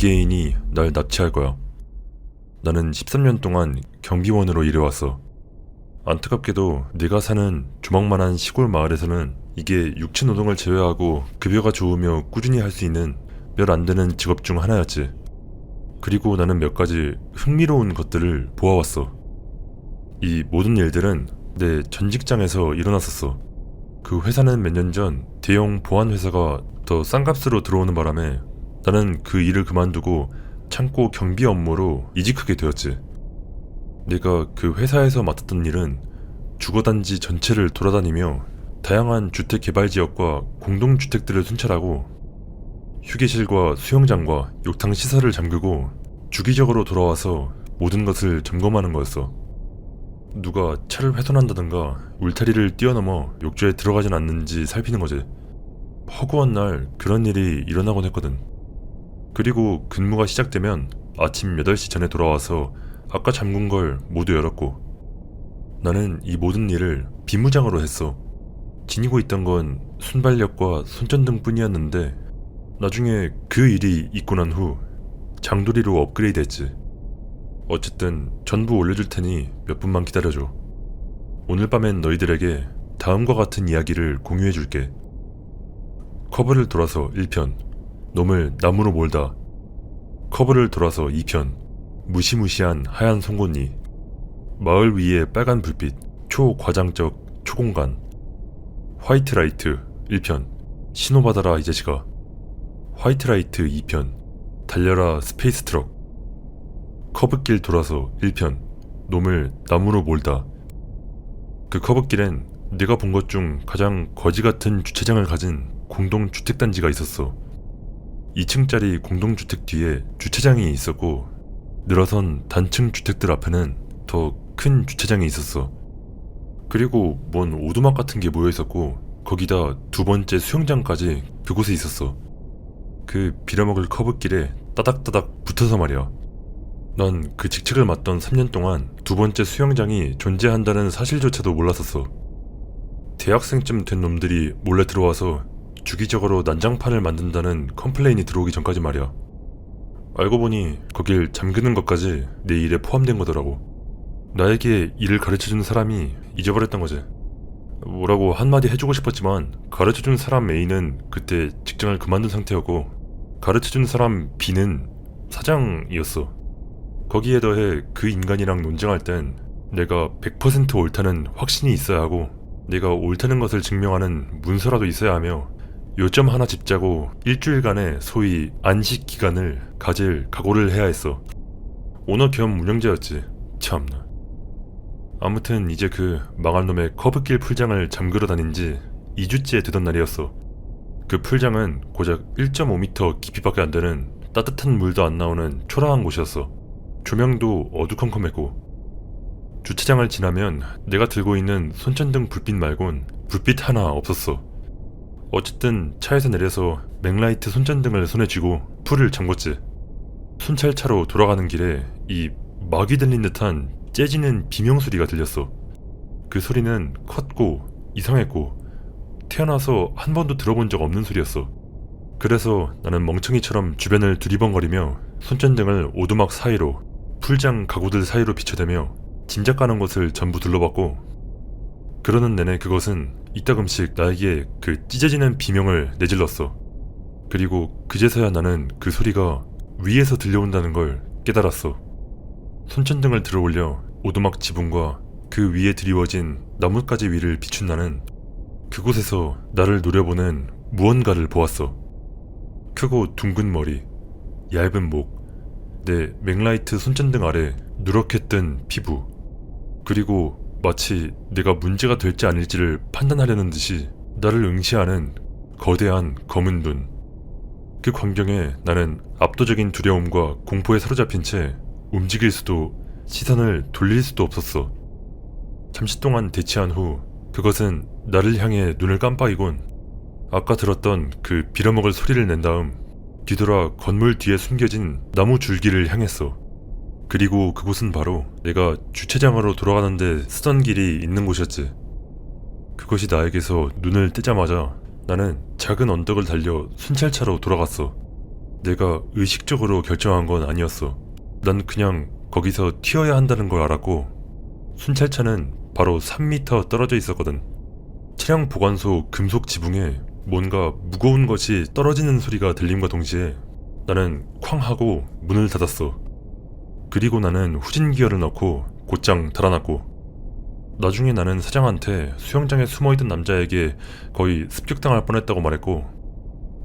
외계인이 날 납치할 거야. 나는 13년 동안 경비원으로 일해왔어. 안타깝게도 내가 사는 조망만한 시골 마을에서는 이게 육체 노동을 제외하고 급여가 좋으며 꾸준히 할 수 있는 몇 안 되는 직업 중 하나였지. 그리고 나는 몇 가지 흥미로운 것들을 보아왔어. 이 모든 일들은 내 전 직장에서 일어났었어. 그 회사는 몇 년 전 대형 보안 회사가 더 싼 값으로 들어오는 바람에 나는 그 일을 그만두고 창고 경비 업무로 이직하게 되었지. 내가 그 회사에서 맡았던 일은 주거단지 전체를 돌아다니며 다양한 주택개발지역과 공동주택들을 순찰하고 휴게실과 수영장과 욕탕 시설을 잠그고 주기적으로 돌아와서 모든 것을 점검하는 거였어. 누가 차를 훼손한다든가 울타리를 뛰어넘어 욕조에 들어가진 않는지 살피는 거지. 허구한 날 그런 일이 일어나곤 했거든. 그리고 근무가 시작되면 아침 8시 전에 돌아와서 아까 잠근 걸 모두 열었고, 나는 이 모든 일을 비무장으로 했어. 지니고 있던 건 순발력과 손전등 뿐이었는데 나중에 그 일이 있고 난 후 장도리로 업그레이드 했지. 어쨌든 전부 올려줄 테니 몇 분만 기다려줘. 오늘 밤엔 너희들에게 다음과 같은 이야기를 공유해줄게. 커브를 돌아서 1편, 놈을 나무로 몰다. 커브를 돌아서 2편, 무시무시한 하얀 송곳니. 마을 위에 빨간 불빛, 초과장적 초공간. 화이트라이트 1편, 신호받아라 이 자식아. 화이트라이트 2편, 달려라 스페이스 트럭. 커브길 돌아서 1편, 놈을 나무로 몰다. 그 커브길엔 내가 본 것 중 가장 거지 같은 주차장을 가진 공동주택단지가 있었어. 2층짜리 공동주택 뒤에 주차장이 있었고 늘어선 단층 주택들 앞에는 더 큰 주차장이 있었어. 그리고 뭔 오두막 같은 게 모여있었고 거기다 두 번째 수영장까지 그곳에 있었어. 그 빌어먹을 커브길에 따닥따닥 붙어서 말이야. 난 그 직책을 맡던 3년 동안 두 번째 수영장이 존재한다는 사실조차도 몰랐었어. 대학생쯤 된 놈들이 몰래 들어와서 주기적으로 난장판을 만든다는 컴플레인이 들어오기 전까지 말이야. 알고 보니 거길 잠그는 것까지 내 일에 포함된 거더라고. 나에게 일을 가르쳐준 사람이 잊어버렸던 거지. 뭐라고 한마디 해주고 싶었지만 가르쳐준 사람 A는 그때 직장을 그만둔 상태였고 가르쳐준 사람 B는 사장이었어. 거기에 더해 그 인간이랑 논쟁할 땐 내가 100% 옳다는 확신이 있어야 하고 내가 옳다는 것을 증명하는 문서라도 있어야 하며 요점 하나 짚자고 일주일간의 소위 안식 기간을 가질 각오를 해야 했어. 오너 겸 운영자였지. 참나. 아무튼 이제 그 망할 놈의 커브길 풀장을 잠그러 다닌 지 2주째 되던 날이었어. 그 풀장은 고작 1.5m 깊이밖에 안 되는 따뜻한 물도 안 나오는 초라한 곳이었어. 조명도 어두컴컴했고 주차장을 지나면 내가 들고 있는 손전등 불빛 말곤 불빛 하나 없었어. 어쨌든 차에서 내려서 맥라이트 손전등을 손에 쥐고 풀을 잠궜지. 순찰차로 돌아가는 길에 이 막이 들린 듯한 째지는 비명소리가 들렸어. 그 소리는 컸고 이상했고 태어나서 한 번도 들어본 적 없는 소리였어. 그래서 나는 멍청이처럼 주변을 두리번거리며 손전등을 오두막 사이로 풀장 가구들 사이로 비춰대며 짐작 가는 곳을 전부 둘러봤고 그러는 내내 그것은 이따금씩 나에게 그 찢어지는 비명을 내질렀어. 그리고 그제서야 나는 그 소리가 위에서 들려온다는 걸 깨달았어. 손전등을 들어올려 오두막 지붕과 그 위에 드리워진 나뭇가지 위를 비춘 나는 그곳에서 나를 노려보는 무언가를 보았어. 크고 둥근 머리, 얇은 목, 내 맥라이트 손전등 아래 누렇게 뜬 피부, 그리고 마치 내가 문제가 될지 아닐지를 판단하려는 듯이 나를 응시하는 거대한 검은 눈. 그 광경에 나는 압도적인 두려움과 공포에 사로잡힌 채 움직일 수도 시선을 돌릴 수도 없었어. 잠시 동안 대치한 후 그것은 나를 향해 눈을 깜빡이곤 아까 들었던 그 빌어먹을 소리를 낸 다음 뒤돌아 건물 뒤에 숨겨진 나무 줄기를 향했어. 그리고 그곳은 바로 내가 주차장으로 돌아가는데 쓰던 길이 있는 곳이었지. 그것이 나에게서 눈을 뜨자마자 나는 작은 언덕을 달려 순찰차로 돌아갔어. 내가 의식적으로 결정한 건 아니었어. 난 그냥 거기서 튀어야 한다는 걸 알았고 순찰차는 바로 3m 떨어져 있었거든. 차량 보관소 금속 지붕에 뭔가 무거운 것이 떨어지는 소리가 들림과 동시에 나는 쾅 하고 문을 닫았어. 그리고 나는 후진 기어를 넣고 곧장 달아났고 나중에 나는 사장한테 수영장에 숨어있던 남자에게 거의 습격당할 뻔했다고 말했고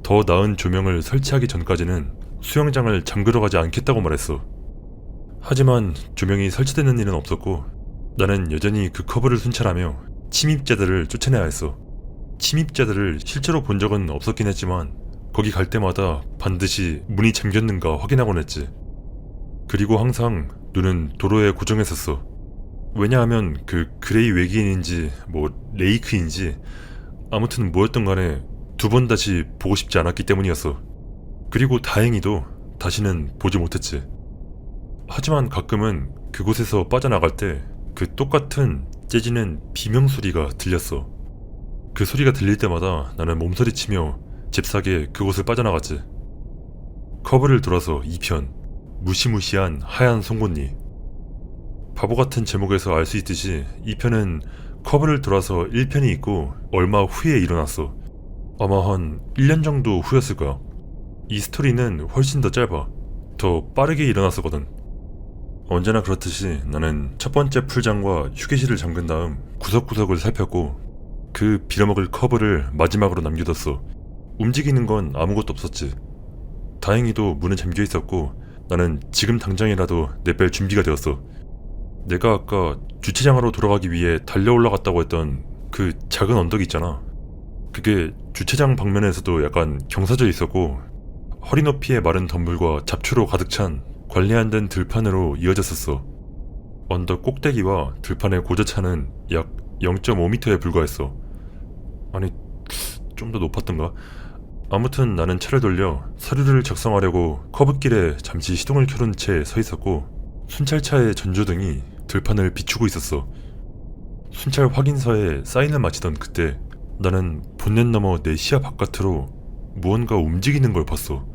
더 나은 조명을 설치하기 전까지는 수영장을 잠그러 가지 않겠다고 말했어. 하지만 조명이 설치되는 일은 없었고 나는 여전히 그 커브를 순찰하며 침입자들을 쫓아내야 했어. 침입자들을 실제로 본 적은 없었긴 했지만 거기 갈 때마다 반드시 문이 잠겼는가 확인하곤 했지. 그리고 항상 눈은 도로에 고정했었어. 왜냐하면 그 그레이 외계인인지 뭐 레이크인지 아무튼 뭐였던 간에 두 번 다시 보고 싶지 않았기 때문이었어. 그리고 다행히도 다시는 보지 못했지. 하지만 가끔은 그곳에서 빠져나갈 때 그 똑같은 재지는 비명 소리가 들렸어. 그 소리가 들릴 때마다 나는 몸서리치며 잽싸게 그곳을 빠져나갔지. 커브를 돌아서 2편 무시무시한 하얀 송곳니. 바보같은 제목에서 알 수 있듯이 2편은 커브를 돌아서 1편이 있고 얼마 후에 일어났어. 아마 한 1년 정도 후였을 거야. 이 스토리는 훨씬 더 짧아. 더 빠르게 일어났었거든. 언제나 그렇듯이 나는 첫 번째 풀장과 휴게실을 잠근 다음 구석구석을 살폈고 그 빌어먹을 커브를 마지막으로 남겨뒀어. 움직이는 건 아무것도 없었지. 다행히도 문은 잠겨 있었고 나는 지금 당장이라도 내뺄 준비가 되었어. 내가 아까 주차장으로 돌아가기 위해 달려 올라갔다고 했던 그 작은 언덕이 있잖아. 그게 주차장 방면에서도 약간 경사져 있었고 허리 높이의 마른 덤불과 잡초로 가득 찬 관리 안 된 들판으로 이어졌었어. 언덕 꼭대기와 들판의 고저차는 약 0.5m에 불과했어. 아니, 좀 더 높았던가? 아무튼 나는 차를 돌려 서류를 작성하려고 커브길에 잠시 시동을 켜둔 채 서 있었고 순찰차의 전조등이 들판을 비추고 있었어. 순찰 확인서에 사인을 마치던 그때 나는 본넷 너머 내 시야 바깥으로 무언가 움직이는 걸 봤어.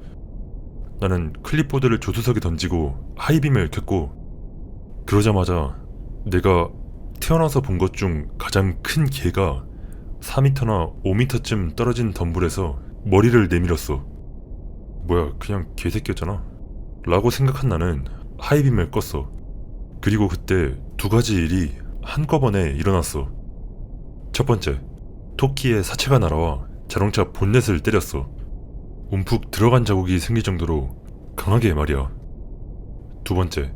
나는 클립보드를 조수석에 던지고 하이빔을 켰고 그러자마자 내가 태어나서 본 것 중 가장 큰 개가 4m나 5m쯤 떨어진 덤불에서 머리를 내밀었어. 뭐야, 그냥 개새끼였잖아 라고 생각한 나는 하이빔을 껐어. 그리고 그때 두 가지 일이 한꺼번에 일어났어. 첫 번째, 토끼의 사체가 날아와 자동차 본넷을 때렸어. 움푹 들어간 자국이 생길 정도로 강하게 말이야. 두 번째,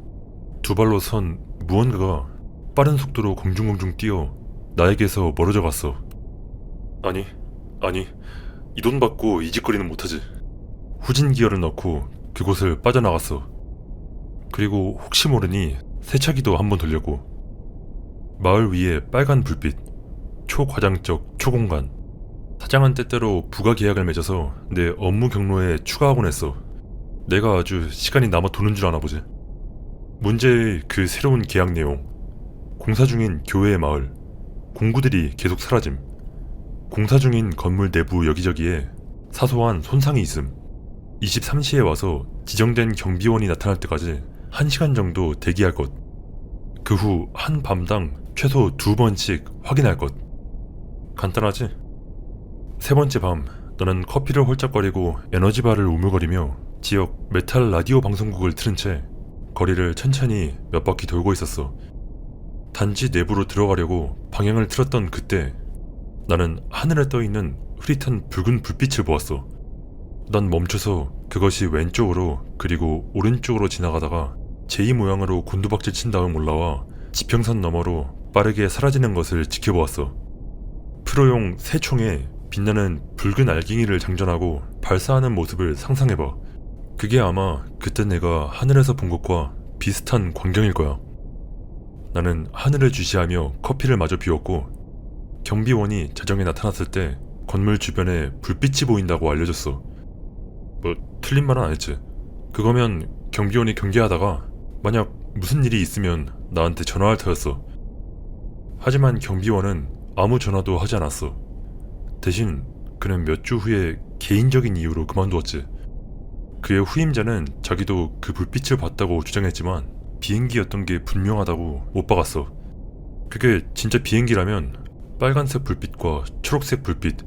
두 발로 선 무언가가 빠른 속도로 공중공중 뛰어 나에게서 멀어져 갔어. 아니, 이 돈 받고 이 짓거리는 못하지. 후진 기어를 넣고 그곳을 빠져나갔어. 그리고 혹시 모르니 세차기도 한번 돌렸고 마을 위에 빨간 불빛, 초과장적 초공간. 사장은 때때로 부가 계약을 맺어서 내 업무 경로에 추가하곤 했어. 내가 아주 시간이 남아 도는 줄 아나 보지. 문제의 그 새로운 계약 내용. 공사 중인 교회의 마을. 공구들이 계속 사라짐. 공사 중인 건물 내부 여기저기에 사소한 손상이 있음. 23시에 와서 지정된 경비원이 나타날 때까지 1시간 정도 대기할 것. 그 후 한 밤당 최소 2번씩 확인할 것. 간단하지? 세 번째 밤, 너는 커피를 홀짝거리고 에너지바를 우물거리며 지역 메탈 라디오 방송국을 틀은 채 거리를 천천히 몇 바퀴 돌고 있었어. 단지 내부로 들어가려고 방향을 틀었던 그때 나는 하늘에 떠있는 흐릿한 붉은 불빛을 보았어. 난 멈춰서 그것이 왼쪽으로 그리고 오른쪽으로 지나가다가 제2 모양으로 곤두박질 친 다음 올라와 지평선 너머로 빠르게 사라지는 것을 지켜보았어. 프로용 새 총에 빛나는 붉은 알갱이를 장전하고 발사하는 모습을 상상해봐. 그게 아마 그때 내가 하늘에서 본 것과 비슷한 광경일 거야. 나는 하늘을 주시하며 커피를 마저 비웠고 경비원이 자정에 나타났을 때 건물 주변에 불빛이 보인다고 알려줬어. 뭐 틀린 말은 안 했지. 그거면 경비원이 경계하다가 만약 무슨 일이 있으면 나한테 전화할 터였어. 하지만 경비원은 아무 전화도 하지 않았어. 대신 그는 몇 주 후에 개인적인 이유로 그만두었지. 그의 후임자는 자기도 그 불빛을 봤다고 주장했지만 비행기였던 게 분명하다고 못 박았어. 그게 진짜 비행기라면 빨간색 불빛과 초록색 불빛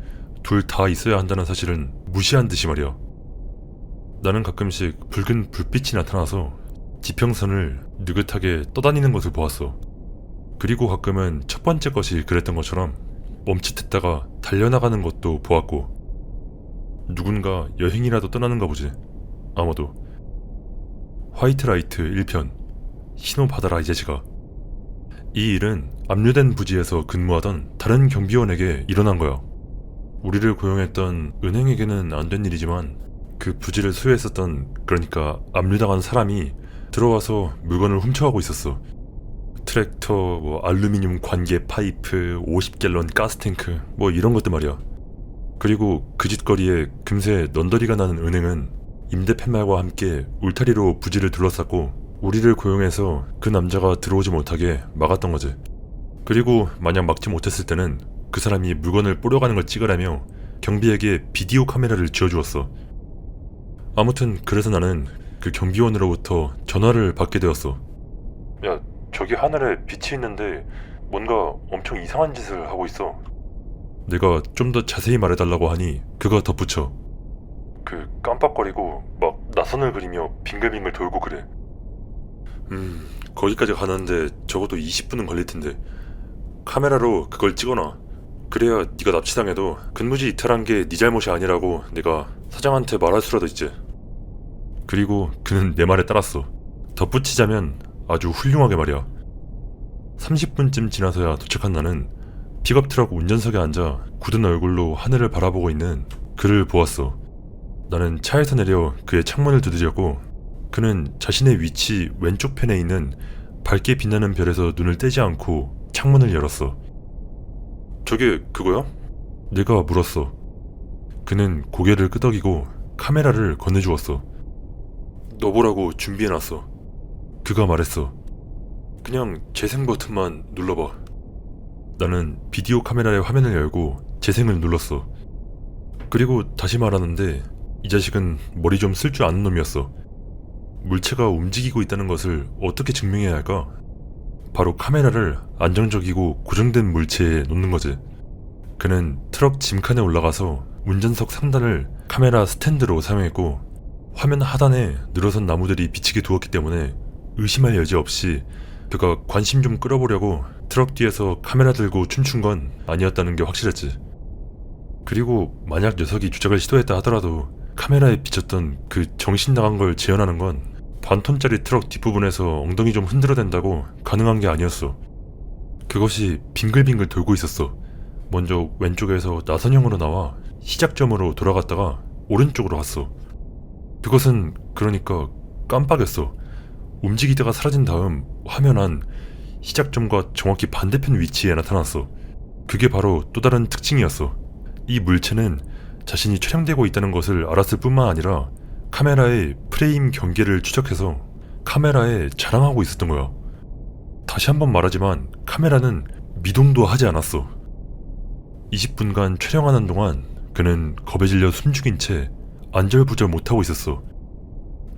둘 다 있어야 한다는 사실은 무시한 듯이 말이야. 나는 가끔씩 붉은 불빛이 나타나서 지평선을 느긋하게 떠다니는 것을 보았어. 그리고 가끔은 첫 번째 것이 그랬던 것처럼 멈칫했다가 달려나가는 것도 보았고, 누군가 여행이라도 떠나는가 보지. 아마도. 화이트라이트 1편 신호 받아라 이 자식아. 이 일은 압류된 부지에서 근무하던 다른 경비원에게 일어난 거야. 우리를 고용했던 은행에게는 안 된 일이지만 그 부지를 수혜했었던, 그러니까 압류당한 사람이 들어와서 물건을 훔쳐가고 있었어. 트랙터, 알루미늄 관계 파이프, 50갤런 가스탱크, 이런 것들 말이야. 그리고 그 짓거리에 금세 넌더리가 나는 은행은 임대 팻말과 함께 울타리로 부지를 둘러쌌고 우리를 고용해서 그 남자가 들어오지 못하게 막았던 거지. 그리고 만약 막지 못했을 때는 그 사람이 물건을 뿌려가는 걸 찍으라며 경비에게 비디오 카메라를 쥐어주었어. 아무튼 그래서 나는 그 경비원으로부터 전화를 받게 되었어. 야, 저기 하늘에 빛이 있는데 뭔가 엄청 이상한 짓을 하고 있어. 내가 좀 더 자세히 말해달라고 하니 그가 덧붙여. 그 깜빡거리고 막 나선을 그리며 빙글빙글 돌고 그래. 거기까지 가는데 적어도 20분은 걸릴 텐데 카메라로 그걸 찍어놔. 그래야 네가 납치당해도 근무지 이탈한 게 네 잘못이 아니라고 내가 사장한테 말할 수라도 있지. 그리고 그는 내 말에 따랐어. 덧붙이자면 아주 훌륭하게 말이야. 30분쯤 지나서야 도착한 나는 픽업트럭 운전석에 앉아 굳은 얼굴로 하늘을 바라보고 있는 그를 보았어. 나는 차에서 내려 그의 창문을 두드렸고 그는 자신의 위치 왼쪽 편에 있는 밝게 빛나는 별에서 눈을 떼지 않고 창문을 열었어. 저게 그거야? 내가 물었어. 그는 고개를 끄덕이고 카메라를 건네주었어. 너 보라고 준비해놨어. 그가 말했어. 그냥 재생 버튼만 눌러봐. 나는 비디오 카메라의 화면을 열고 재생을 눌렀어. 그리고 다시 말하는데 이 자식은 머리 좀 쓸 줄 아는 놈이었어. 물체가 움직이고 있다는 것을 어떻게 증명해야 할까? 바로 카메라를 안정적이고 고정된 물체에 놓는 거지. 그는 트럭 짐칸에 올라가서 운전석 상단을 카메라 스탠드로 사용했고 화면 하단에 늘어선 나무들이 비치게 두었기 때문에 의심할 여지 없이 그가 관심 좀 끌어보려고 트럭 뒤에서 카메라 들고 춤춘 건 아니었다는 게 확실했지. 그리고 만약 녀석이 조작을 시도했다 하더라도 카메라에 비쳤던 그 정신 나간 걸 재현하는 건 반톤짜리 트럭 뒷부분에서 엉덩이 좀 흔들어댄다고 가능한 게 아니었어. 그것이 빙글빙글 돌고 있었어. 먼저 왼쪽에서 나선형으로 나와 시작점으로 돌아갔다가 오른쪽으로 왔어. 그것은 그러니까 깜빡였어. 움직이다가 사라진 다음 화면 안 시작점과 정확히 반대편 위치에 나타났어. 그게 바로 또 다른 특징이었어. 이 물체는 자신이 촬영되고 있다는 것을 알았을 뿐만 아니라 카메라의 프레임 경계를 추적해서 카메라에 자랑하고 있었던 거야. 다시 한번 말하지만 카메라는 미동도 하지 않았어. 20분간 촬영하는 동안 그는 겁에 질려 숨죽인 채 안절부절 못하고 있었어.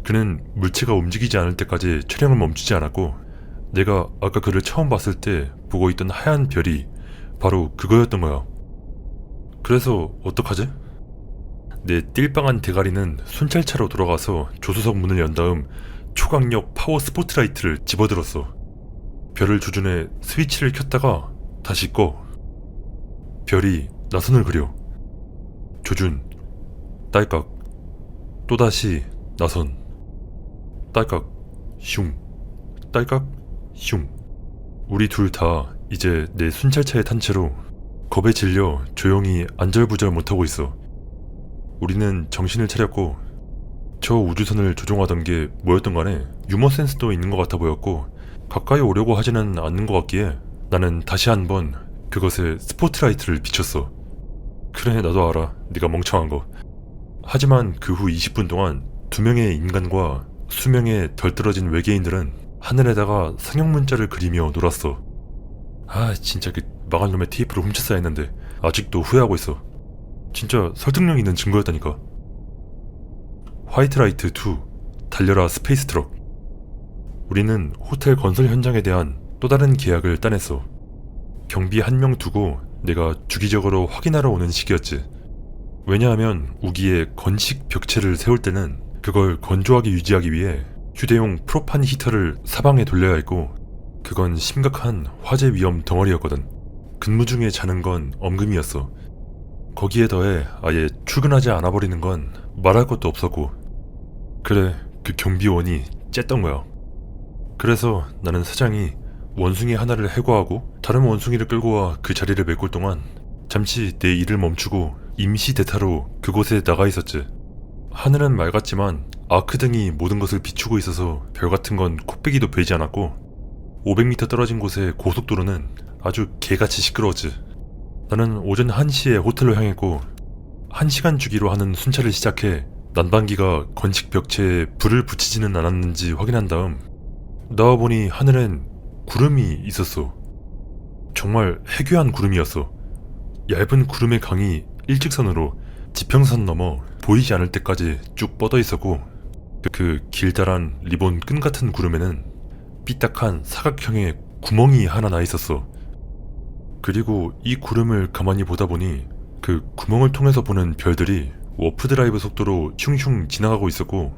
그는 물체가 움직이지 않을 때까지 촬영을 멈추지 않았고 내가 아까 그를 처음 봤을 때 보고 있던 하얀 별이 바로 그거였던 거야. 그래서 어떡하지? 내 띨빵한 대가리는 순찰차로 돌아가서 조수석 문을 연 다음 초강력 파워 스포트라이트를 집어들었어. 별을 조준해 스위치를 켰다가 다시 꺼. 별이 나선을 그려. 조준, 딸깍, 또다시 나선, 딸깍, 슝, 딸깍, 슝. 우리 둘 다 이제 내 순찰차에 탄 채로 겁에 질려 조용히 안절부절 못하고 있어. 우리는 정신을 차렸고 저 우주선을 조종하던 게 뭐였던 간에 유머 센스도 있는 것 같아 보였고 가까이 오려고 하지는 않는 것 같기에 나는 다시 한번 그것에 스포트라이트를 비췄어. 그래, 나도 알아. 네가 멍청한 거. 하지만 그 후 20분 동안 2명의 인간과 수명의 덜 떨어진 외계인들은 하늘에다가 상형 문자를 그리며 놀았어. 아, 진짜 그 망할 놈의 테이프를 훔쳤어야 했는데 아직도 후회하고 있어. 진짜 설득력 있는 증거였다니까. 화이트라이트 2, 달려라 스페이스 트럭. 우리는 호텔 건설 현장에 대한 또 다른 계약을 따냈어. 경비 한 명 두고 내가 주기적으로 확인하러 오는 시기였지. 왜냐하면 우기에 건식 벽체를 세울 때는 그걸 건조하게 유지하기 위해 휴대용 프로판 히터를 사방에 돌려야 했고, 그건 심각한 화재 위험 덩어리였거든. 근무 중에 자는 건 엄금이었어. 거기에 더해 아예 출근하지 않아버리는 건 말할 것도 없었고, 그래, 그 경비원이 쨌던 거야. 그래서 나는 사장이 원숭이 하나를 해고하고 다른 원숭이를 끌고 와 그 자리를 메꿀 동안 잠시 내 일을 멈추고 임시 대타로 그곳에 나가 있었지. 하늘은 맑았지만 아크 등이 모든 것을 비추고 있어서 별 같은 건 코빼기도 보이지 않았고, 500m 떨어진 곳의 고속도로는 아주 개같이 시끄러웠지. 나는 오전 1시에 호텔로 향했고 1시간 주기로 하는 순찰을 시작해 난방기가 건식 벽체에 불을 붙이지는 않았는지 확인한 다음 나와보니 하늘엔 구름이 있었어. 정말 해괴한 구름이었어. 얇은 구름의 강이 일직선으로 지평선 넘어 보이지 않을 때까지 쭉 뻗어 있었고, 그 길다란 리본 끈 같은 구름에는 삐딱한 사각형의 구멍이 하나 나 있었어. 그리고 이 구름을 가만히 보다 보니 그 구멍을 통해서 보는 별들이 워프 드라이브 속도로 슝슝 지나가고 있었고,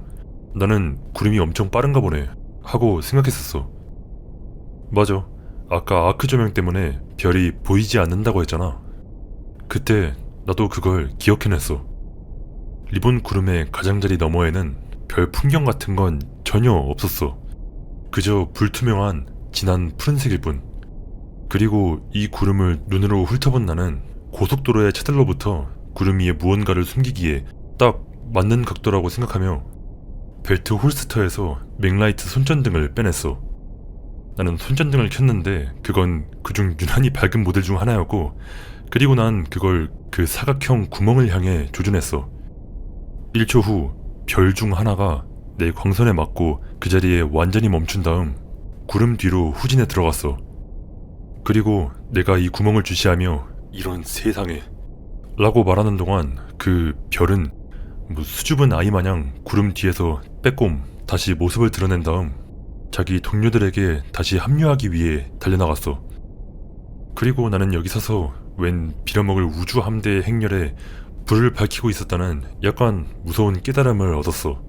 나는 구름이 엄청 빠른가 보네 하고 생각했었어. 맞아, 아까 아크 조명 때문에 별이 보이지 않는다고 했잖아. 그때 나도 그걸 기억해냈어. 리본 구름의 가장자리 너머에는 별 풍경 같은 건 전혀 없었어. 그저 불투명한 진한 푸른색일 뿐. 그리고 이 구름을 눈으로 훑어본 나는 고속도로의 차들로부터 구름 위에 무언가를 숨기기에 딱 맞는 각도라고 생각하며 벨트 홀스터에서 맥라이트 손전등을 빼냈어. 나는 손전등을 켰는데 그건 그중 유난히 밝은 모델 중 하나였고, 그리고 난 그걸 그 사각형 구멍을 향해 조준했어. 1초 후 별 중 하나가 내 광선에 맞고 그 자리에 완전히 멈춘 다음 구름 뒤로 후진해 들어갔어. 그리고 내가 이 구멍을 주시하며 이런 세상에 라고 말하는 동안 그 별은 수줍은 아이 마냥 구름 뒤에서 빼꼼 다시 모습을 드러낸 다음 자기 동료들에게 다시 합류하기 위해 달려나갔어. 그리고 나는 여기 서서 웬 빌어먹을 우주 함대의 행렬에 불을 밝히고 있었다는 약간 무서운 깨달음을 얻었어.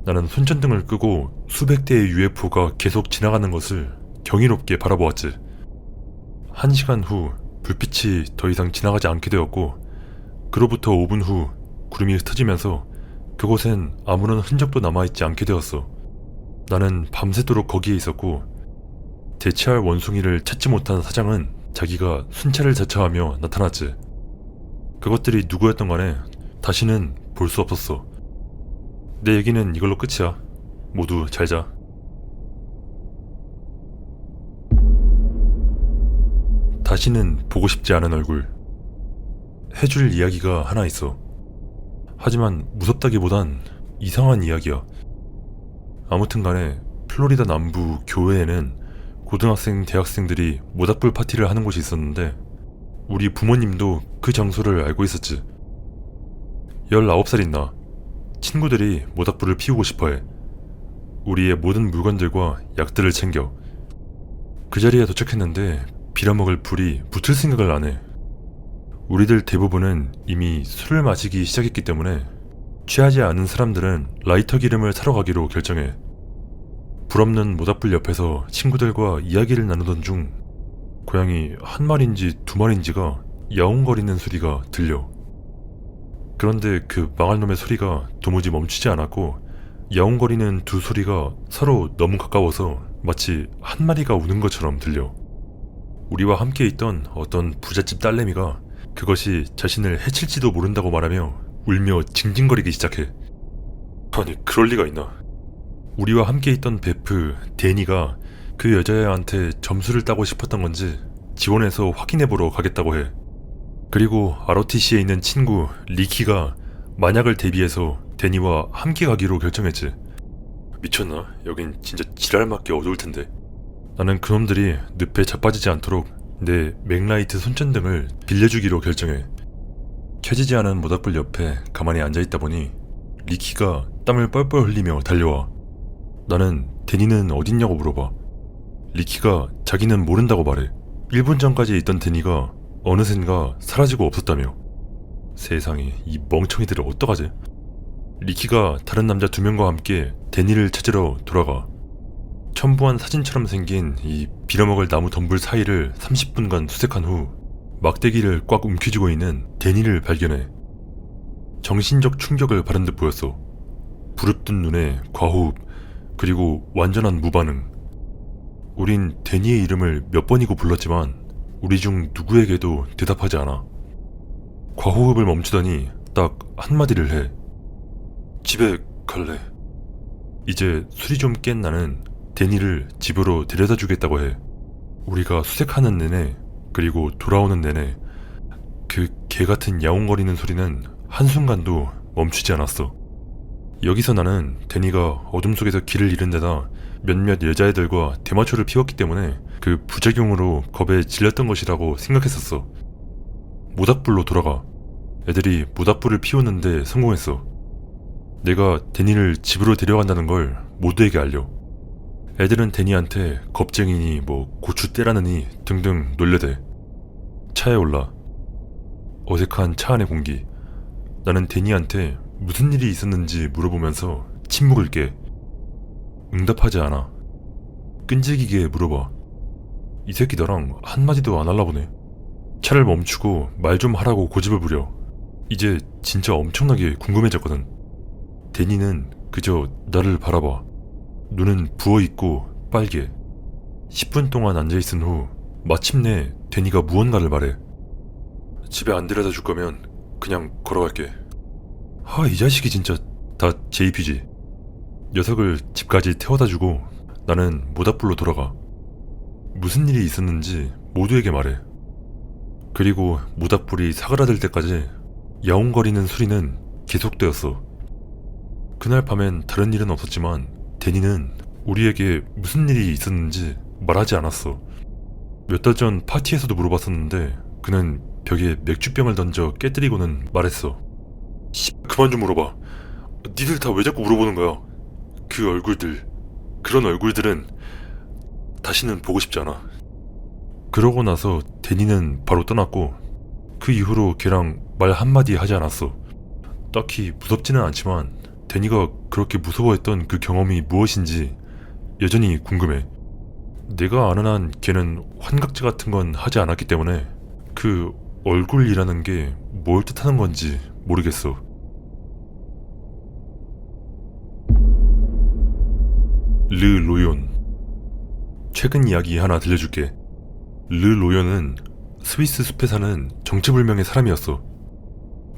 나는 손전등을 끄고 수백 대의 UFO가 계속 지나가는 것을 경이롭게 바라보았지. 1시간 후 불빛이 더 이상 지나가지 않게 되었고, 그로부터 5분 후 구름이 흩어지면서 그곳엔 아무런 흔적도 남아있지 않게 되었어. 나는 밤새도록 거기에 있었고, 대체할 원숭이를 찾지 못한 사장은 자기가 순찰을 자처하며 나타났지. 그것들이 누구였던 간에 다시는 볼 수 없었어. 내 얘기는 이걸로 끝이야. 모두 잘 자. 다시는 보고 싶지 않은 얼굴. 해줄 이야기가 하나 있어. 하지만 무섭다기보단 이상한 이야기야. 아무튼 간에 플로리다 남부 교회에는 고등학생, 대학생들이 모닥불 파티를 하는 곳이 있었는데 우리 부모님도 그 장소를 알고 있었지. 19살인 나, 친구들이 모닥불을 피우고 싶어해. 우리의 모든 물건들과 약들을 챙겨. 그 자리에 도착했는데 빌어먹을 불이 붙을 생각을 안 해. 우리들 대부분은 이미 술을 마시기 시작했기 때문에 취하지 않은 사람들은 라이터 기름을 사러 가기로 결정해. 불없는 모닥불 옆에서 친구들과 이야기를 나누던 중 고양이 한 마리인지 두 마리인지가 야옹거리는 소리가 들려. 그런데 그 망할 놈의 소리가 도무지 멈추지 않았고, 야옹거리는 두 소리가 서로 너무 가까워서 마치 한 마리가 우는 것처럼 들려. 우리와 함께 있던 어떤 부잣집 딸내미가 그것이 자신을 해칠지도 모른다고 말하며 울며 징징거리기 시작해. 아니, 그럴 리가 있나. 우리와 함께 있던 베프, 데니가 그 여자애한테 점수를 따고 싶었던 건지 지원해서 확인해보러 가겠다고 해. 그리고 ROTC에 있는 친구 리키가 만약을 대비해서 데니와 함께 가기로 결정했지. 미쳤나? 여긴 진짜 지랄맞게 어두울 텐데. 나는 그놈들이 늪에 자빠지지 않도록 내 맥라이트 손전등을 빌려주기로 결정해. 켜지지 않은 모닥불 옆에 가만히 앉아있다 보니 리키가 땀을 뻘뻘 흘리며 달려와. 나는 데니는 어딨냐고 물어봐. 리키가 자기는 모른다고 말해. 1분 전까지 있던 데니가 어느샌가 사라지고 없었다며. 세상에, 이 멍청이들을 어떡하지? 리키가 다른 남자 2명과 함께 데니를 찾으러 돌아가. 첨부한 사진처럼 생긴 이 빌어먹을 나무 덤불 사이를 30분간 수색한 후 막대기를 꽉 움켜쥐고 있는 데니를 발견해. 정신적 충격을 받은 듯 보였어. 부릅뜬 눈에 과호흡, 그리고 완전한 무반응. 우린 데니의 이름을 몇 번이고 불렀지만 우리 중 누구에게도 대답하지 않아. 과호흡을 멈추더니 딱 한마디를 해. 집에 갈래. 이제 술이 좀 깬 나는 데니를 집으로 데려다 주겠다고 해. 우리가 수색하는 내내, 그리고 돌아오는 내내 그 개같은 야옹거리는 소리는 한순간도 멈추지 않았어. 여기서 나는 데니가 어둠 속에서 길을 잃은 데다 몇몇 여자애들과 대마초를 피웠기 때문에 그 부작용으로 겁에 질렸던 것이라고 생각했었어. 모닥불로 돌아가. 애들이 모닥불을 피우는데 성공했어. 내가 데니를 집으로 데려간다는 걸 모두에게 알려. 애들은 데니한테 겁쟁이니 고추 떼라느니 등등 놀려대. 차에 올라. 어색한 차 안의 공기. 나는 데니한테 무슨 일이 있었는지 물어보면서 침묵을 깨. 응답하지 않아. 끈질기게 물어봐. 이 새끼 나랑 한마디도 안 할라 보네. 차를 멈추고 말 좀 하라고 고집을 부려. 이제 진짜 엄청나게 궁금해졌거든. 데니는 그저 나를 바라봐. 눈은 부어있고 빨개. 10분 동안 앉아있은 후 마침내 데니가 무언가를 말해. 집에 안 데려다 줄 거면 그냥 걸어갈게. 이 자식이 진짜 다 JPG. 녀석을 집까지 태워다 주고 나는 모닥불로 돌아가. 무슨 일이 있었는지 모두에게 말해. 그리고 모닥불이 사그라들 때까지 야옹거리는 소리는 계속되었어. 그날 밤엔 다른 일은 없었지만 데니는 우리에게 무슨 일이 있었는지 말하지 않았어. 몇 달 전 파티에서도 물어봤었는데 그는 벽에 맥주병을 던져 깨뜨리고는 말했어. 그만 좀 물어봐. 니들 다 왜 자꾸 물어보는 거야? 그 얼굴들, 그런 얼굴들은 다시는 보고 싶지 않아. 그러고 나서 데니는 바로 떠났고 그 이후로 걔랑 말 한마디 하지 않았어. 딱히 무섭지는 않지만 데니가 그렇게 무서워했던 그 경험이 무엇인지 여전히 궁금해. 내가 아는 한 걔는 환각제 같은 건 하지 않았기 때문에 그 얼굴이라는 게 뭘 뜻하는 건지 모르겠어. 르 로yon. 최근 이야기 하나 들려줄게. 르 로연은 스위스 숲에 사는 정체불명의 사람이었어.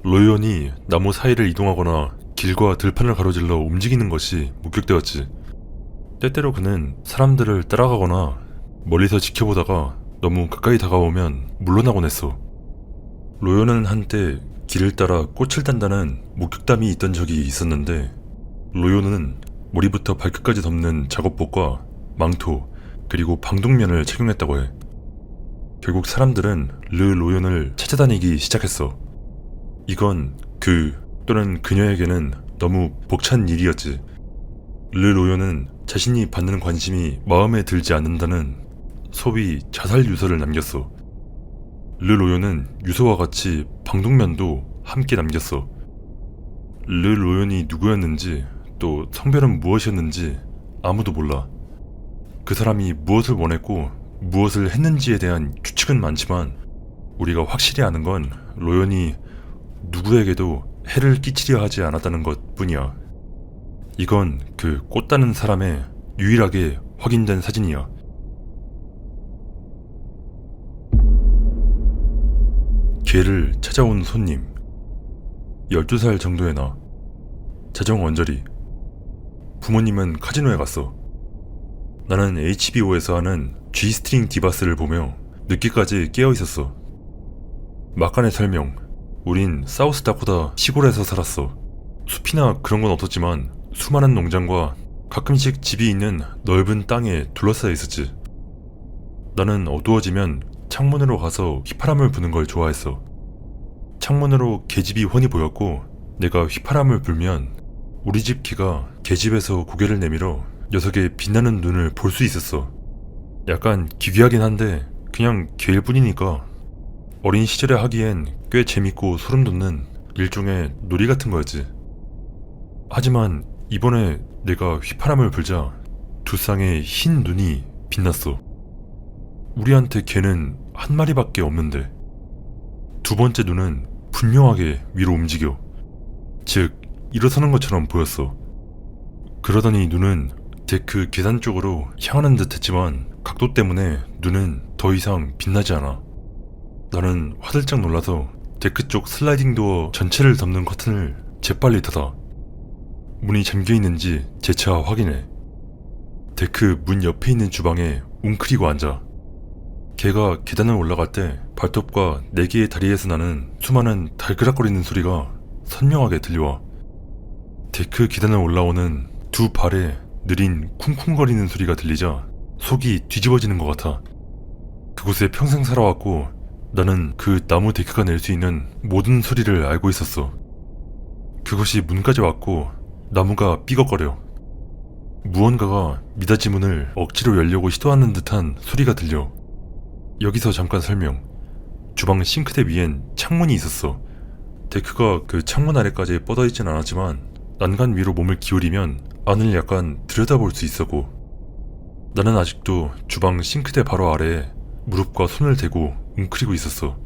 로연이 나무 사이를 이동하거나 길과 들판을 가로질러 움직이는 것이 목격되었지. 때때로 그는 사람들을 따라가거나 멀리서 지켜보다가 너무 가까이 다가오면 물러나곤 했어. 로연은 한때 길을 따라 꽃을 단다는 목격담이 있던 적이 있었는데 로연은 머리부터 발끝까지 덮는 작업복과 망토 그리고 방독면을 착용했다고 해. 결국 사람들은 르 로연을 찾아다니기 시작했어. 이건 그 또는 그녀에게는 너무 벅찬 일이었지. 르 로연은 자신이 받는 관심이 마음에 들지 않는다는 소위 자살 유서를 남겼어. 르 로연은 유서와 같이 방독면도 함께 남겼어. 르 로연이 누구였는지 또 성별은 무엇이었는지 아무도 몰라. 그 사람이 무엇을 원했고 무엇을 했는지에 대한 추측은 많지만 우리가 확실히 아는 건 로연이 누구에게도 해를 끼치려 하지 않았다는 것 뿐이야. 이건 그 꽃 따는 사람의 유일하게 확인된 사진이야. 개를 찾아온 손님. 12살 정도의 나. 자정 언저리. 부모님은 카지노에 갔어. 나는 HBO에서 하는 G-스트링 디바스를 보며 늦게까지 깨어있었어. 막간의 설명. 우린 사우스다코다 시골에서 살았어. 숲이나 그런 건 없었지만 수많은 농장과 가끔씩 집이 있는 넓은 땅에 둘러싸여 있었지. 나는 어두워지면 창문으로 가서 휘파람을 부는 걸 좋아했어. 창문으로 계집이 훤히 보였고 내가 휘파람을 불면 우리 집 개가 개집에서 고개를 내밀어 녀석의 빛나는 눈을 볼 수 있었어. 약간 기괴하긴 한데 그냥 개일 뿐이니까 어린 시절에 하기엔 꽤 재밌고 소름 돋는 일종의 놀이 같은 거였지. 하지만 이번에 내가 휘파람을 불자 두 쌍의 흰 눈이 빛났어. 우리한테 개는 한 마리밖에 없는데 두 번째 눈은 분명하게 위로 움직여. 즉 일어서는 것처럼 보였어. 그러더니 눈은 데크 계단 쪽으로 향하는 듯 했지만 각도 때문에 눈은 더 이상 빛나지 않아. 나는 화들짝 놀라서 데크 쪽 슬라이딩 도어 전체를 덮는 커튼을 재빨리 닫아 문이 잠겨있는지 재차 확인해. 데크 문 옆에 있는 주방에 웅크리고 앉아. 걔가 계단을 올라갈 때 발톱과 네 개의 다리에서 나는 수많은 달그락거리는 소리가 선명하게 들려와. 데크 계단을 올라오는 두 발에 느린 쿵쿵거리는 소리가 들리자 속이 뒤집어지는 것 같아. 그곳에 평생 살아왔고 나는 그 나무 데크가 낼 수 있는 모든 소리를 알고 있었어. 그것이 문까지 왔고 나무가 삐걱거려. 무언가가 미닫이 문을 억지로 열려고 시도하는 듯한 소리가 들려. 여기서 잠깐 설명. 주방 싱크대 위엔 창문이 있었어. 데크가 그 창문 아래까지 뻗어있진 않았지만 난간 위로 몸을 기울이면 안을 약간 들여다볼 수 있었고 나는 아직도 주방 싱크대 바로 아래에 무릎과 손을 대고 웅크리고 있었어.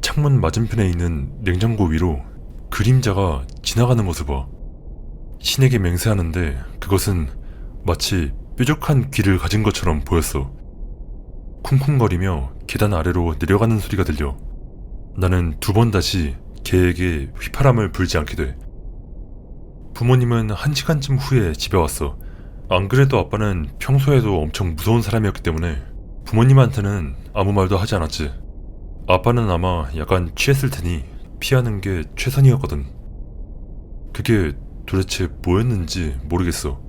창문 맞은편에 있는 냉장고 위로 그림자가 지나가는 것을 봐. 신에게 맹세하는데 그것은 마치 뾰족한 귀를 가진 것처럼 보였어. 쿵쿵거리며 계단 아래로 내려가는 소리가 들려. 나는 두 번 다시 개에게 휘파람을 불지 않게 돼. 부모님은 1시간쯤 후에 집에 왔어. 안 그래도 아빠는 평소에도 엄청 무서운 사람이었기 때문에 부모님한테는 아무 말도 하지 않았지. 아빠는 아마 약간 취했을 테니 피하는 게 최선이었거든. 그게 도대체 뭐였는지 모르겠어.